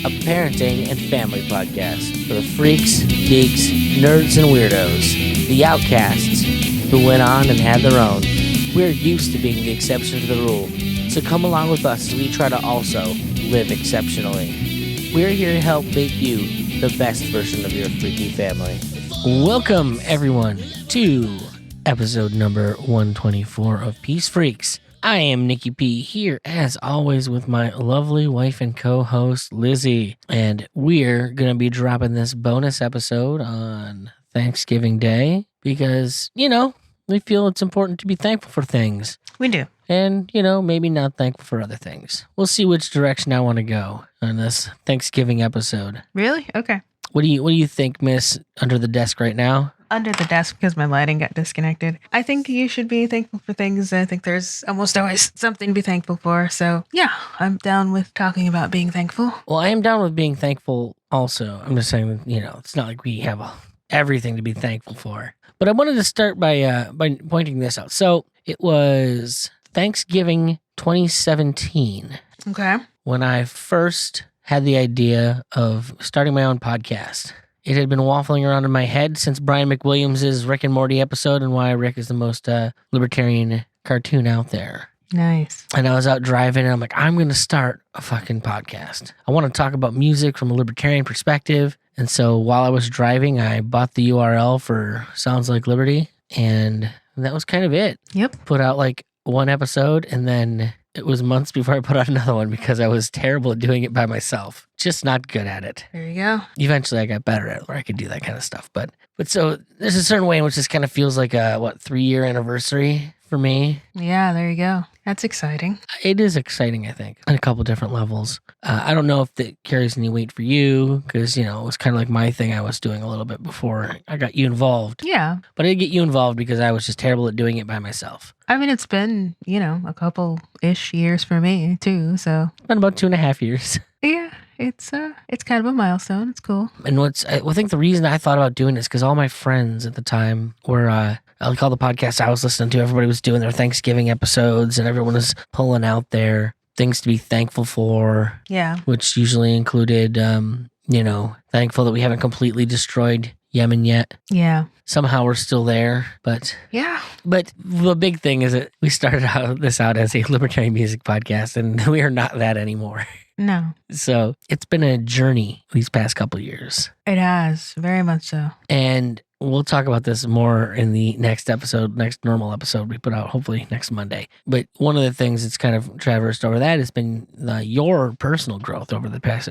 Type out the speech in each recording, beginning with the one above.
a parenting and family podcast for the freaks, geeks, nerds, and weirdos, the outcasts who went on and had their own. We're used to being the exception to the rule, so come along with us as we try to also live exceptionally. We're here to help make you the best version of your freaky family. Welcome, everyone, to episode number 124 of Peace Freqs. I am Nicky P, here as always with my lovely wife and co-host Lizzie, and we're going to be dropping this bonus episode on Thanksgiving Day because, we feel it's important to be thankful for things. We do. And, maybe not thankful for other things. We'll see which direction I want to go on this Thanksgiving episode. Really? Okay. What do you think, Miss Under the Desk right now? Under the desk because my lighting got disconnected. I think you should be thankful for things. I think there's almost always something to be thankful for. So, yeah, I'm down with talking about being thankful. Well, I am down with being thankful also. I'm just saying, it's not like we have everything to be thankful for. But I wanted to start by pointing this out. So, it was Thanksgiving 2017. Okay. When I first had the idea of starting my own podcast. It had been waffling around in my head since Brian McWilliams' Rick and Morty episode and why Rick is the most libertarian cartoon out there. Nice. And I was out driving and I'm like, I'm going to start a fucking podcast. I want to talk about music from a libertarian perspective. And so while I was driving, I bought the URL for Sounds Like Liberty. And that was kind of it. Yep. Put out like one episode and then it was months before I put out another one because I was terrible at doing it by myself. Just not good at it. There you go. Eventually I got better at it where I could do that kind of stuff. But so there's a certain way in which this kind of feels like a, 3-year anniversary for me. Yeah, there you go. That's exciting. It is exciting, I think, on a couple different levels. I don't know if that carries any weight for you because, it was kind of like my thing I was doing a little bit before I got you involved. Yeah. But I did get you involved because I was just terrible at doing it by myself. I mean, it's been, a couple-ish years for me, too, so. It's been about 2.5 years. Yeah. It's kind of a milestone. It's cool. And I think the reason I thought about doing this because all my friends at the time were, like all the podcasts I was listening to, everybody was doing their Thanksgiving episodes and everyone was pulling out their things to be thankful for. Yeah. Which usually included, thankful that we haven't completely destroyed Yemen yet. Yeah. Somehow we're still there, but yeah. But the big thing is that we started this out as a libertarian music podcast, and we are not that anymore. No. So it's been a journey these past couple of years. It has, very much so. And we'll talk about this more in the next normal episode we put out hopefully next Monday. But one of the things that's kind of traversed over that has been your personal growth over the past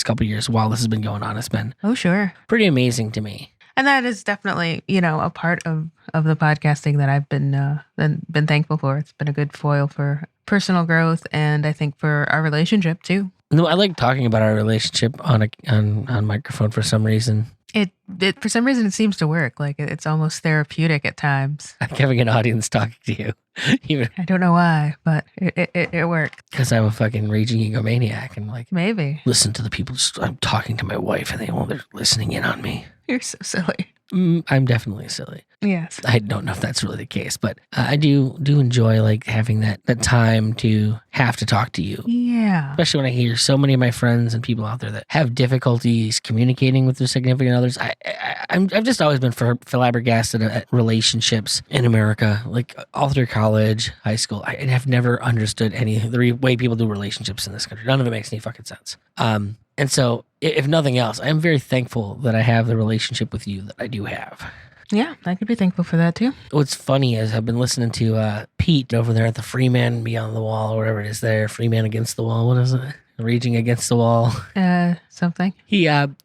couple of years while this has been going on. It's been sure, pretty amazing to me. And that is definitely, a part of the podcasting that I've been thankful for. It's been a good foil for personal growth and I think for our relationship too. No, I like talking about our relationship on microphone for some reason. It for some reason it seems to work. Like it's almost therapeutic at times. Like having an audience talking to you. Even I don't know why, but it worked. Because I'm a fucking raging egomaniac and maybe listen to the people. I'm talking to my wife and they're listening in on me. You're so silly. I'm definitely silly. Yes. I don't know if that's really the case, but I do enjoy having that time to have to talk to you. Yeah. Especially when I hear so many of my friends and people out there that have difficulties communicating with their significant others. I've just always been flabbergasted at relationships in America, like all through college, high school. I have never understood the way people do relationships in this country. None of it makes any fucking sense. And so, if nothing else, I'm very thankful that I have the relationship with you that I do have. Yeah, I could be thankful for that too. What's funny is I've been listening to Pete over there at the Freeman Beyond the Wall, or whatever it is there, Freeman Against the Wall. What is it? Raging Against the Wall. Something. He had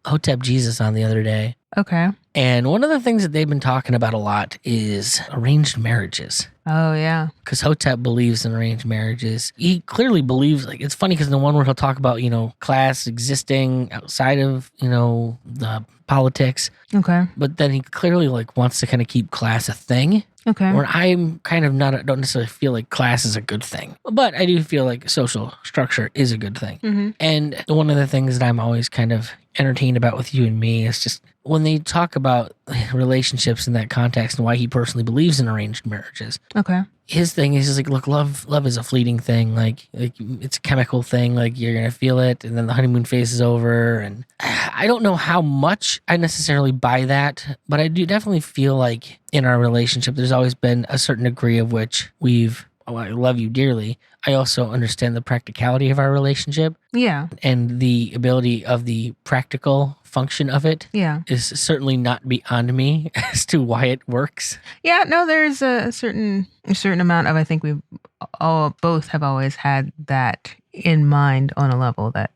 Hotep Jesus on the other day. Okay. And one of the things that they've been talking about a lot is arranged marriages. Oh, yeah. Because Hotep believes in arranged marriages. He clearly believes, it's funny because in the one where he'll talk about, class existing outside of, the politics. Okay. But then he clearly, wants to kind of keep class a thing. Okay. Where I'm kind of don't necessarily feel like class is a good thing. But I do feel like social structure is a good thing. Mm-hmm. And one of the things that I'm always kind of entertained about with you and me is just when they talk about relationships in that context and why he personally believes in arranged marriages. Okay. His thing is just like, look, love is a fleeting thing. Like it's a chemical thing. Like you're gonna feel it, and then the honeymoon phase is over. And I don't know how much I necessarily buy that, but I do definitely feel like in our relationship, there's always been a certain degree of which I love you dearly. I also understand the practicality of our relationship. Yeah. And the ability of the practical function of it is certainly not beyond me as to why it works. Yeah, no, there's a certain amount of, I think we both have always had that in mind on a level that,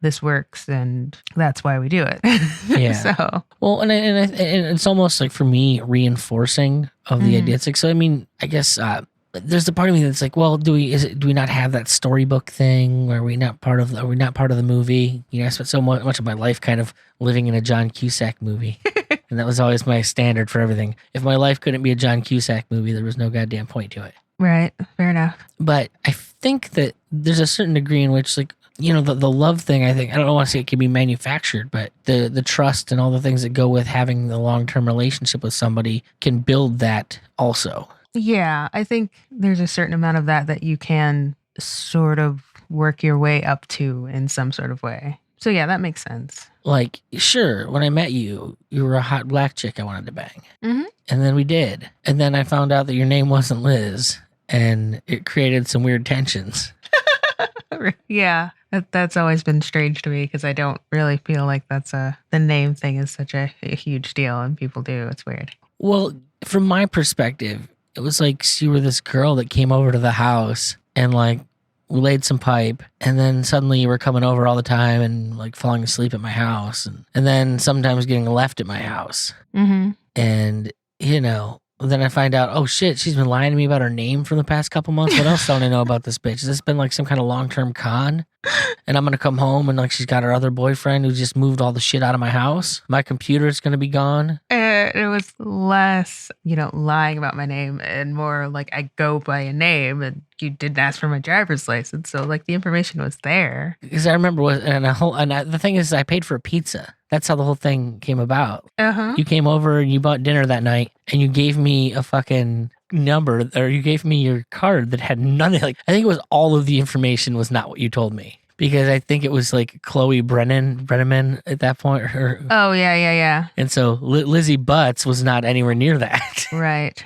this works and that's why we do it. Yeah. So. Well, and it's almost like for me reinforcing of the idea. It's like, so I mean, I guess there's the part of me that's like, well, do we not have that storybook thing where are we not part of the movie? I spent so much of my life kind of living in a John Cusack movie. And that was always my standard for everything. If my life couldn't be a John Cusack movie, there was no goddamn point to it. Right. Fair enough. But I think that there's a certain degree in which, like, the love thing, I don't want to say it can be manufactured, but the trust and all the things that go with having the long-term relationship with somebody can build that also. Yeah, I think there's a certain amount of that you can sort of work your way up to in some sort of way. So yeah, that makes sense. Like, sure, when I met you, you were a hot black chick I wanted to bang. Mm-hmm. And then we did. And then I found out that your name wasn't Liz, and it created some weird tensions. Yeah, that's always been strange to me because I don't really feel like the name thing is such a huge deal, and people do. It's weird. Well, from my perspective, it was like you were this girl that came over to the house and like we laid some pipe, and then suddenly you were coming over all the time and like falling asleep at my house, and then sometimes getting left at my house. Mm-hmm. And then I find out, oh shit, she's been lying to me about her name for the past couple months. What else don't I know about this bitch? Has this been like some kind of long-term con? And I'm going to come home and like she's got her other boyfriend who just moved all the shit out of my house. My computer's going to be gone. It was less, lying about my name and more like I go by a name and you didn't ask for my driver's license. So like the information was there. Because I remember the thing is I paid for a pizza. That's how the whole thing came about. Uh-huh. You came over and you bought dinner that night and you gave me a fucking number, or you gave me your card that had nothing. Like, I think it was all of the information was not what you told me, because I think it was like Chloe Brenneman at that point. Oh yeah. And so Lizzie Butts was not anywhere near that. Right.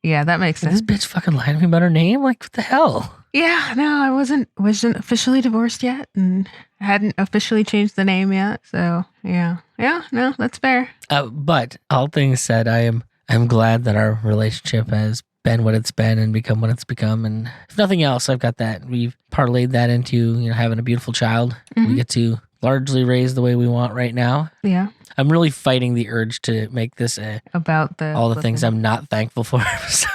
Yeah, that makes sense. This bitch fucking lied to me about her name. Like, what the hell? Yeah, no, I wasn't officially divorced yet, and hadn't officially changed the name yet. So yeah, no, that's fair. But all things said, I'm glad that our relationship has been what it's been and become what it's become. And if nothing else, I've got that. We've parlayed that into having a beautiful child. Mm-hmm. We get to largely raise the way we want right now. Yeah. I'm really fighting the urge to make this about all the things I'm not thankful for. So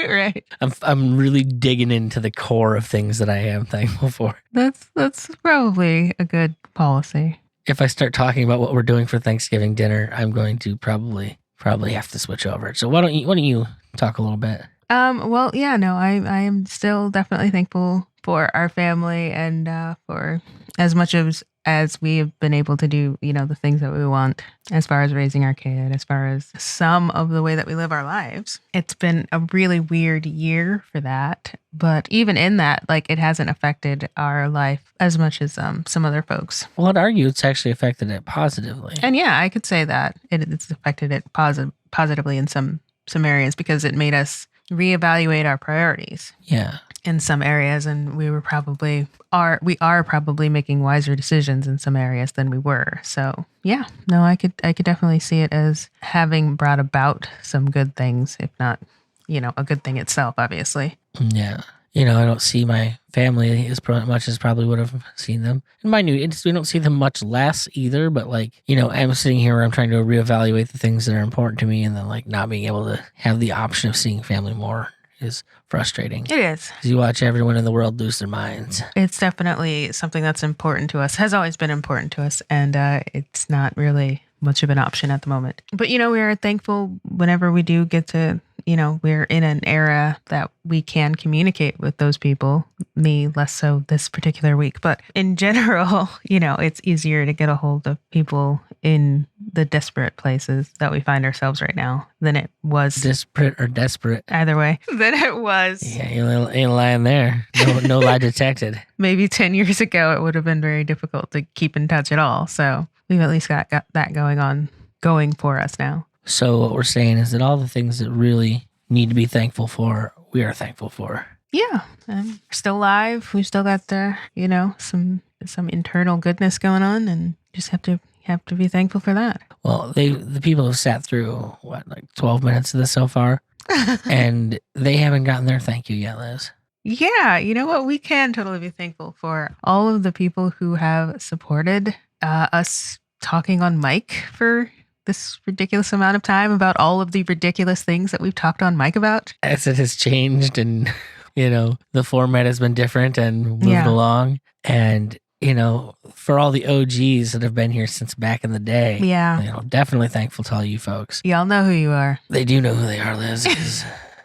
right. I'm really digging into the core of things that I am thankful for. That's probably a good policy. If I start talking about what we're doing for Thanksgiving dinner, I'm going to probably have to switch over. So why don't you talk a little bit? Well, yeah, no, I am still definitely thankful for our family and for as much as we have been able to do, the things that we want as far as raising our kid, as far as some of the way that we live our lives. It's been a really weird year for that. But even in that, like, it hasn't affected our life as much as some other folks. Well, I'd argue it's actually affected it positively. And yeah, I could say that it's affected it positively in some areas, because it made us reevaluate our priorities. Yeah. In some areas, and we are probably making wiser decisions in some areas than we were. So yeah, no, I could definitely see it as having brought about some good things, if not, a good thing itself, obviously. Yeah. I don't see my family as much as probably would have seen them. And mind you, we don't see them much less either, but like, I'm sitting here where I'm trying to reevaluate the things that are important to me, and then like not being able to have the option of seeing family more is frustrating. It is. Because you watch everyone in the world lose their minds. It's definitely something that's important to us, has always been important to us, and it's not really much of an option at the moment. But, we are thankful whenever we do get to, we're in an era that we can communicate with those people. Me, less so this particular week. But in general, it's easier to get a hold of people in the desperate places that we find ourselves right now than it was. Desperate or desperate? Either way, than it was. Yeah, you ain't lying there. No lie detected. Maybe 10 years ago, it would have been very difficult to keep in touch at all. So we've at least got that going for us now. So what we're saying is that all the things that really need to be thankful for, we are thankful for. Yeah. We're still alive. We still got some internal goodness going on, and just have to be thankful for that. Well, the people have sat through 12 minutes of this so far, and they haven't gotten their thank you yet, Liz. Yeah, you know what? We can totally be thankful for all of the people who have supported us talking on mic for this ridiculous amount of time about all of the ridiculous things that we've talked on mic about. As it has changed and, the format has been different and moved along. And, for all the OGs that have been here since back in the day. Yeah. Definitely thankful to all you folks. Y'all know who you are. They do know who they are, Liz.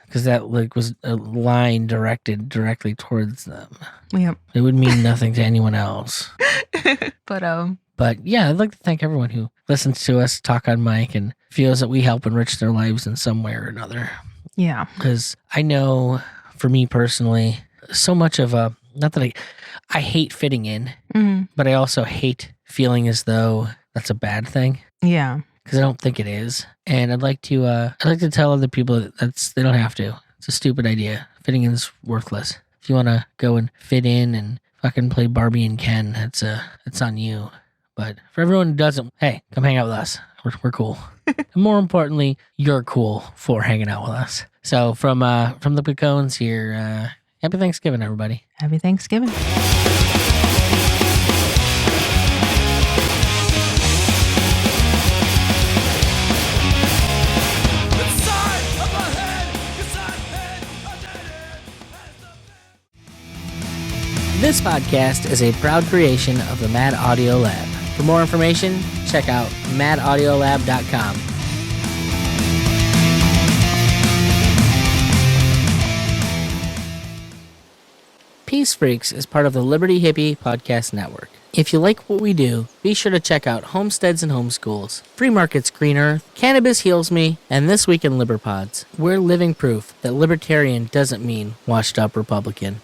Because that was a line directed directly towards them. Yep. It would mean nothing to anyone else. But yeah, I'd like to thank everyone who listens to us talk on mic and feels that we help enrich their lives in some way or another. Yeah. Because I know, for me personally, so much of not that I hate fitting in, but I also hate feeling as though that's a bad thing. Yeah. Because I don't think it is. And I'd like to tell other people that they don't have to. It's a stupid idea. Fitting in is worthless. If you want to go and fit in and fucking play Barbie and Ken, it's on you. But for everyone who doesn't, hey, come hang out with us. We're cool. And more importantly, you're cool for hanging out with us. So from the Pecones here, happy Thanksgiving, everybody. Happy Thanksgiving. This podcast is a proud creation of the Mad Audio Lab. For more information, check out madaudiolab.com. Peace Freqs is part of the Liberty Hippie Podcast Network. If you like what we do, be sure to check out Homesteads and Homeschools, Free Markets Green Earth, Cannabis Heals Me, and This Week in Liberpods. We're living proof that libertarian doesn't mean washed up Republican.